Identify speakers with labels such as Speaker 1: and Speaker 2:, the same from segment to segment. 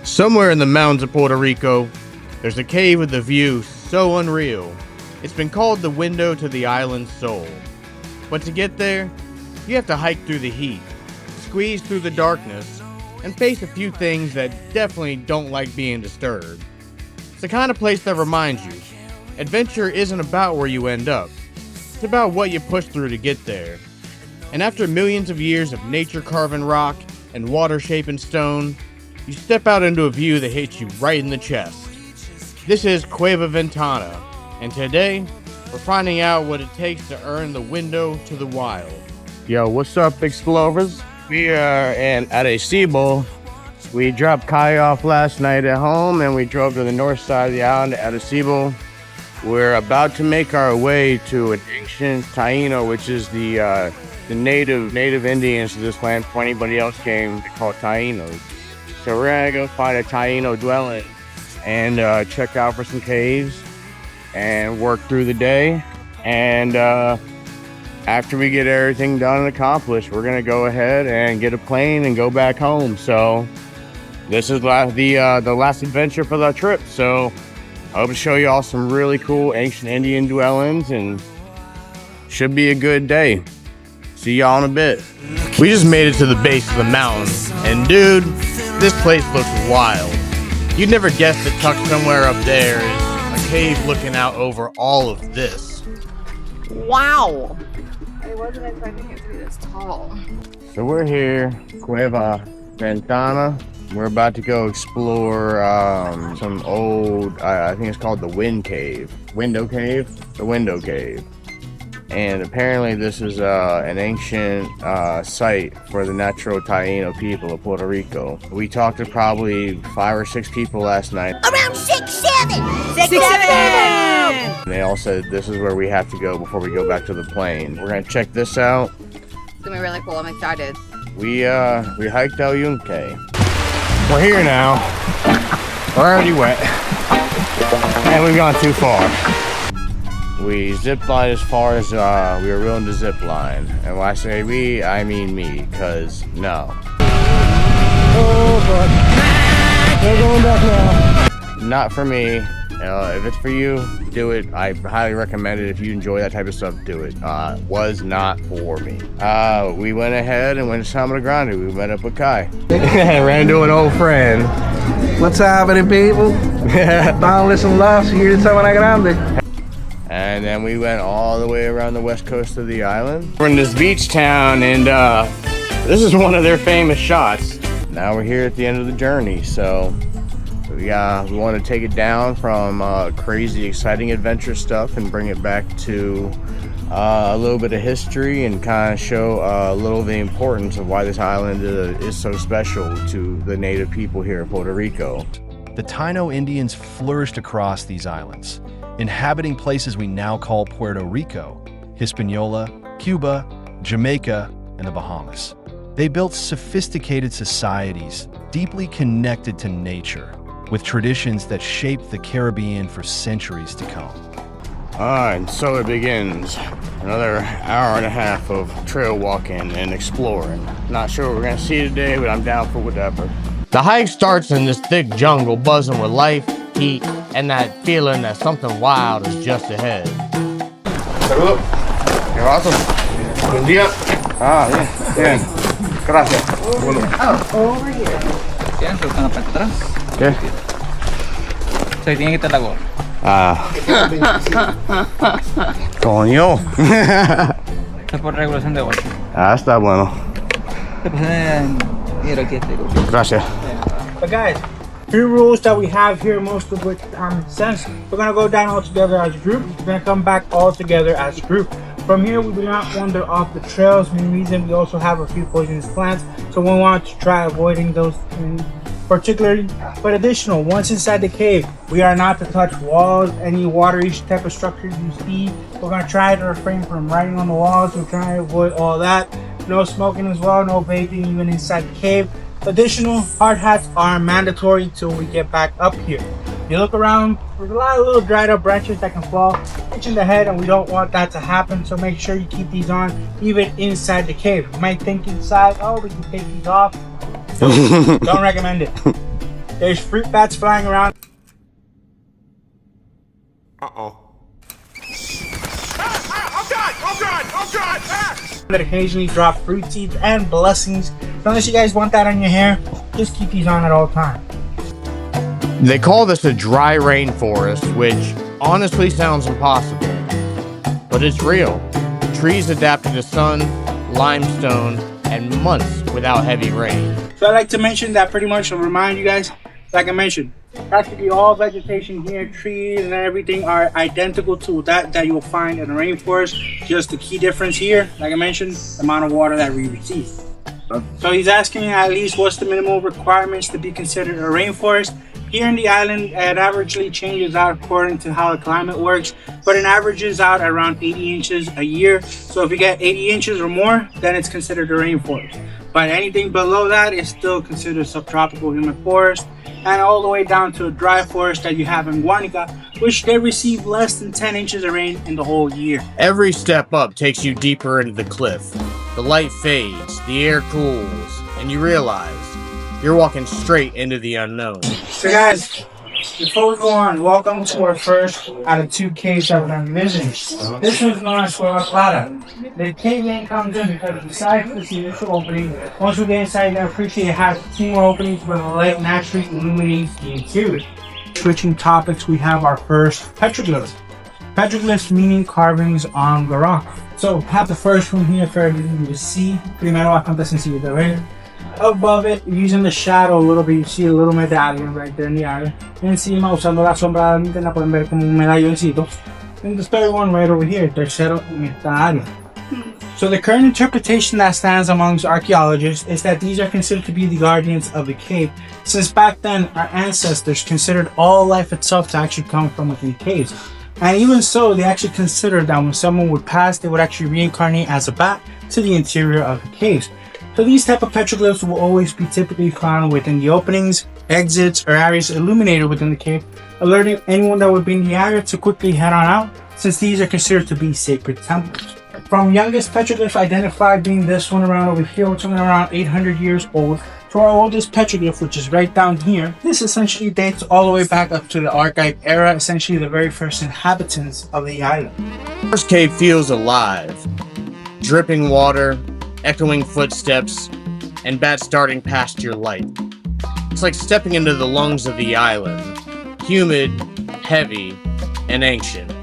Speaker 1: Somewhere in the mountains of Puerto Rico, there's a cave with a view so unreal. It's been called the window to the island's soul. But to get there, you have to hike through the heat, squeeze through the darkness, and face a few things that definitely don't like being disturbed. It's the kind of place that reminds you, adventure isn't about where you end up. It's about what you push through to get there. And after millions of years of nature carving rock and water shaping stone, you step out into a view that hits you right in the chest. This is Cueva Ventana, and today, we're finding out what it takes to earn the window to the wild. Yo, what's up, explorers? We are at Arecibo. We dropped Kai off last night at home, and we drove to the north side of the island, Arecibo. We're about to make our way to an ancient Taino, which is the native Indians to this land. Before anybody else came, they call it Tainos. So we're gonna go find a Taino dwelling and check out for some caves and work through the day. And after we get everything done and accomplished, we're gonna go ahead and get a plane and go back home. So this is the last adventure for the trip. So I hope to show you all some really cool ancient Indian dwellings, and should be a good day. See y'all in a bit. We just made it to the base of the mountain, and dude, this place looks wild. You'd never guess that tucked somewhere up there is a cave looking out over all of this.
Speaker 2: Wow! I wasn't expecting it to be this tall.
Speaker 1: So we're here, Cueva Ventana. We're about to go explore some old, I think it's called the Window Cave. The Window Cave. And apparently this is an ancient site for the natural Taino people of Puerto Rico. We talked to probably 5 or 6 people last night.
Speaker 2: Around 6, 7! 6, 7!
Speaker 1: And they all said this is where we have to go before we go back to the plane. We're gonna check this out.
Speaker 2: It's gonna be really cool, I'm excited.
Speaker 1: We hiked El Yunque. We're here now. We're already wet. And we've gone too far. We ziplined as far as we were willing to zipline. And when I say we, I mean me, because no. Oh, God. We're going back now. Not for me. If it's for you, do it. I highly recommend it. If you enjoy that type of stuff, do it. Was not for me. We went ahead and went to Salmon Grande. We met up with Kai. Ran into an old friend.
Speaker 3: What's happening, people? Boundless and lost here in Salmon Grande.
Speaker 1: And then we went all the way around the west coast of the island. We're in this beach town, and this is one of their famous shots. Now we're here at the end of the journey, so we want to take it down from crazy, exciting adventure stuff and bring it back to a little bit of history and kind of show a little of the importance of why this island is so special to the native people here in Puerto Rico.
Speaker 4: The Taino Indians flourished across these islands, inhabiting places we now call Puerto Rico, Hispaniola, Cuba, Jamaica, and the Bahamas. They built sophisticated societies deeply connected to nature, with traditions that shaped the Caribbean for centuries to come.
Speaker 1: And so it begins. Another hour and a half of trail walking and exploring. Not sure what we're gonna see today, but I'm down for whatever. The hike starts in this thick jungle buzzing with life, heat, and that feeling that something wild is just ahead. Saludos. You're awesome. Buen día. Bien. Bien. Gracias.
Speaker 2: Over here.
Speaker 5: Bien, buscando para atrás.
Speaker 1: ¿Qué?
Speaker 5: Se tiene que estar la gorra.
Speaker 1: Coño.
Speaker 5: Esto es por regulación de bolsa.
Speaker 1: Está bueno.
Speaker 5: Mira aquí este.
Speaker 1: Gracias.
Speaker 3: But guys, few rules that we have here, most of which common sense. We're gonna go down all together as a group. We're gonna come back all together as a group. From here, we do not wander off the trails. Main reason, we also have a few poisonous plants, so we want to try avoiding those particularly. But additional, once inside the cave, we are not to touch walls, any watery type of structures you see. We're gonna try to refrain from writing on the walls. We're trying to avoid all that. No smoking as well, no vaping even inside the cave. Additional hard hats are mandatory till we get back up here. You look around, there's a lot of little dried up branches that can fall, hitching the head, and we don't want that to happen, so make sure you keep these on even inside the cave. You might think inside, oh, we can take these off. Don't recommend it. There's fruit bats flying around. That occasionally drop fruit seeds and blessings. So unless you guys want that on your hair, just keep these on at all times.
Speaker 1: They call this a dry rainforest, which honestly sounds impossible. But it's real. Trees adapted to sun, limestone, and months without heavy rain.
Speaker 3: So I like to mention that pretty much to remind you guys, like I mentioned, practically all vegetation here, trees and everything are identical to that you'll find in a rainforest. Just the key difference here, like I mentioned, the amount of water that we receive. So he's asking at least what's the minimal requirements to be considered a rainforest. Here in the island, it averagely changes out according to how the climate works, but it averages out around 80 inches a year. So if you get 80 inches or more, then it's considered a rainforest. But anything below that is still considered subtropical humid forest, and all the way down to a dry forest that you have in Guanica, which they receive less than 10 inches of rain in the whole year.
Speaker 1: Every step up takes you deeper into the cliff. The light fades, the air cools, and you realize you're walking straight into the unknown.
Speaker 3: So guys, before we go on, welcome to our first out of 2 caves that we're going to be visiting. This one's known as Cueva Ventana. The cave name comes in because besides this initial opening, once we get inside, you're going to appreciate it has 2 more openings where the light naturally illuminates the interior. Switching topics, we have our first petroglyphs. Petroglyphs meaning carvings on the rock. So we have the first one here for everything to see. Primero bastante sencillo de ver. Above it, using the shadow a little bit, you see a little medallion right there in the area. Encima, usando la sombra de la linterna, pueden ver como un medalloncito. And the third one right over here, tercero en esta área. So the current interpretation that stands amongst archaeologists is that these are considered to be the guardians of the cave, since back then our ancestors considered all life itself to actually come from within caves. And even so, they actually considered that when someone would pass, they would actually reincarnate as a bat to the interior of the caves. So these type of petroglyphs will always be typically found within the openings, exits, or areas illuminated within the cave, alerting anyone that would be in the area to quickly head on out, since these are considered to be sacred temples. From youngest petroglyph identified being this one around over here, which is around 800 years old, to our oldest petroglyph, which is right down here. This essentially dates all the way back up to the Archaic era, essentially the very first inhabitants of the island.
Speaker 1: First cave feels alive. Dripping water, echoing footsteps, and bats darting past your light. It's like stepping into the lungs of the island. Humid, heavy, and ancient.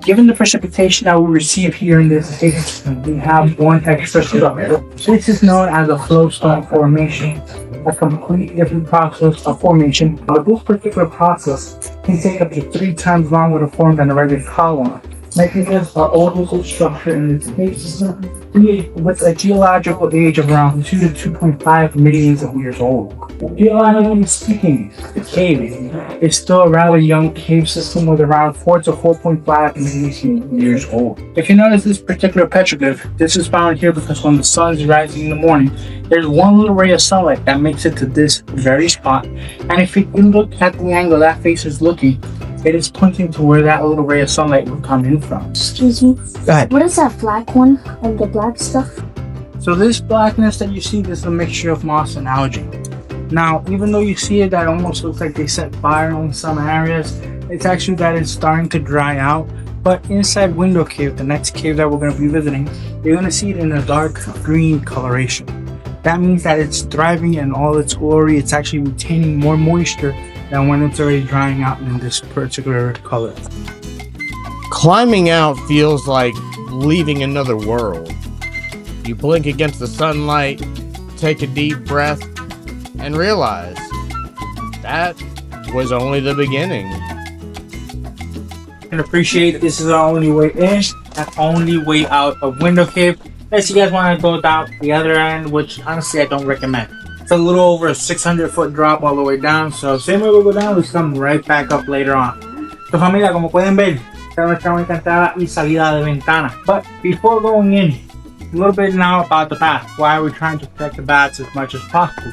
Speaker 3: Given the precipitation that we receive here in this case, we have one extra structure. This is known as a flowstone formation, a completely different process of formation, but this particular process can take up to 3 times longer to form than a regular column, making this our oldest structure in this case, with a geological age of around 2 to 2.5 millions of years old. Geologically speaking, the cave is still a rather young cave system with around 4 to 4.5 million years old. If you notice this particular petroglyph, this is found here because when the sun is rising in the morning, there's one little ray of sunlight that makes it to this very spot. And if you look at the angle that face is looking, it is pointing to where that little ray of sunlight would come in from.
Speaker 2: Excuse me.
Speaker 3: Go ahead.
Speaker 2: What is that black one and the black stuff?
Speaker 3: So this blackness that you see, this is a mixture of moss and algae. Now, even though you see it, that almost looks like they set fire on some areas, it's actually that it's starting to dry out. But inside Window Cave, the next cave that we're going to be visiting, you're going to see it in a dark green coloration. That means that it's thriving in all its glory. It's actually retaining more moisture than when it's already drying out in this particular color.
Speaker 1: Climbing out feels like leaving another world. You blink against the sunlight, take a deep breath, and realize that was only the beginning.
Speaker 3: And appreciate this is the only way in and only way out of Window Cave. Unless you guys want to go down the other end, which honestly I don't recommend. It's a little over a 600-foot drop all the way down, so same way we go down, we come right back up later on. So familia, como pueden ver, esta es nuestra única entrada y salida de ventana. But before going in, a little bit now about the bat. Why are we trying to protect the bats as much as possible?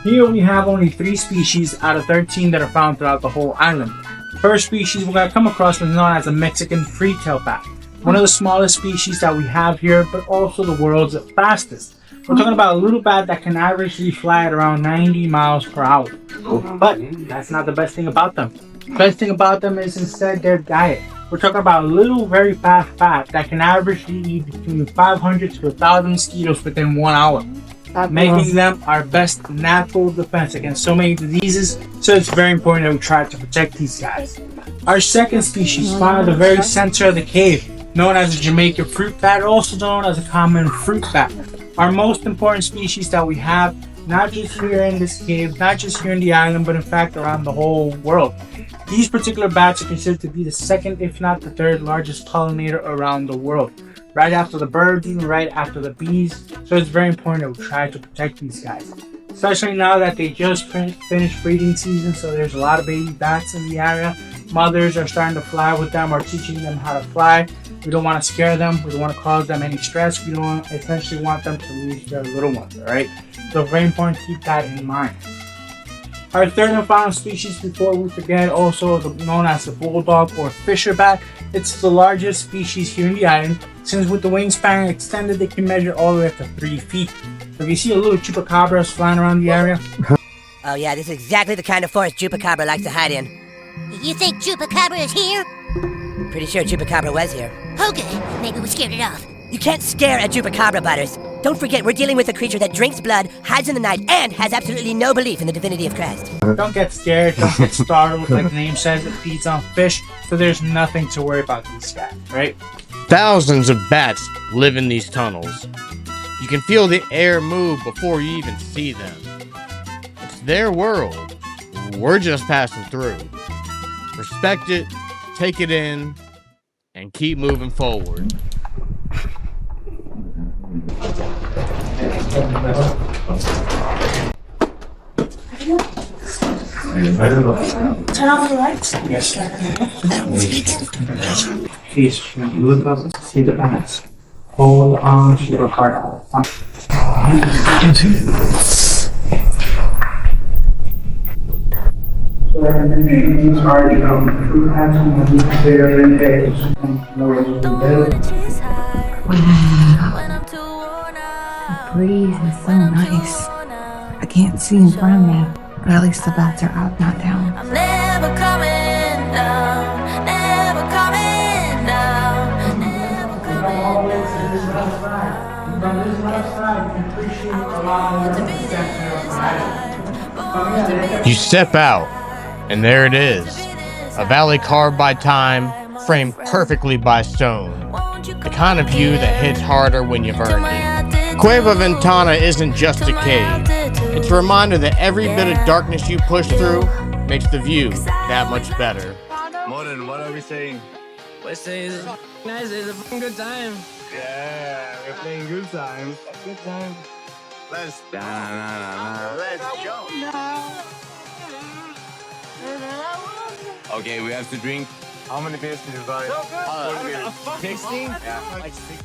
Speaker 3: Here we have only 3 species out of 13 that are found throughout the whole island. The first species we're going to come across is known as a Mexican free-tailed bat. One of the smallest species that we have here, but also the world's fastest. We're talking about a little bat that can averagely fly at around 90 miles per hour. But that's not the best thing about them. Best thing about them is instead their diet. We're talking about a little very fast bat that can averagely eat between 500 to 1,000 mosquitoes within 1 hour, making them our best natural defense against so many diseases. So it's very important that we try to protect these guys. Our second species found at the very center of the cave, known as the Jamaican fruit bat, also known as a common fruit bat. Our most important species that we have, not just here in this cave, not just here in the island, but in fact around the whole world. These particular bats are considered to be the second, if not the third largest pollinator around the world. Right after the birds, even right after the bees. So it's very important that we try to protect these guys. Especially now that they just finished breeding season, so there's a lot of baby bats in the area. Mothers are starting to fly with them or teaching them how to fly. We don't want to scare them. We don't want to cause them any stress. We don't essentially want them to lose their little ones, alright? So very important to keep that in mind. Our third and final species, before we forget, also known as the bulldog or fisher bat. It's the largest species here in the island, since with the wingspan extended, they can measure all the way up to 3 feet. So if you see a little chupacabras flying around the area.
Speaker 6: Oh yeah, this is exactly the kind of forest chupacabra likes to hide in.
Speaker 7: You think Chupacabra is here?
Speaker 6: Pretty sure chupacabra was here.
Speaker 7: Okay, maybe we scared it off.
Speaker 6: You can't scare a chupacabra, Butters. Don't forget, we're dealing with a creature that drinks blood, hides in the night, and has absolutely no belief in the divinity of Christ.
Speaker 3: Don't get scared, don't get startled. Like the name says, it feeds on fish, so there's nothing to worry about these guys, right?
Speaker 1: Thousands of bats live in these tunnels. You can feel the air move before you even see them. It's their world. We're just passing through. Respect it, take it in, and keep moving forward.
Speaker 3: Turn off the lights. Yes. Please, when you look up, see the bats. Hold on to your heart. So these are fruit bats and they're in days.
Speaker 2: The breeze is so nice. I can't see in front of me, but at least the bats are up, not down.
Speaker 8: I'm never coming down, never coming down, never coming
Speaker 1: You step out, and there it is. A valley carved by time, framed perfectly by stone. The kind of view that hits harder when you've earned it. Cueva Ventana isn't just a cave. It's a reminder that every bit of darkness you push through makes the view that much better.
Speaker 9: Modern, what are we saying?
Speaker 5: We're saying it's nice, it's a fucking good time.
Speaker 9: Yeah, we're playing good times. Good times. Let's go. Okay, we have to drink. How many beers did you buy? 16? Yeah, like 16.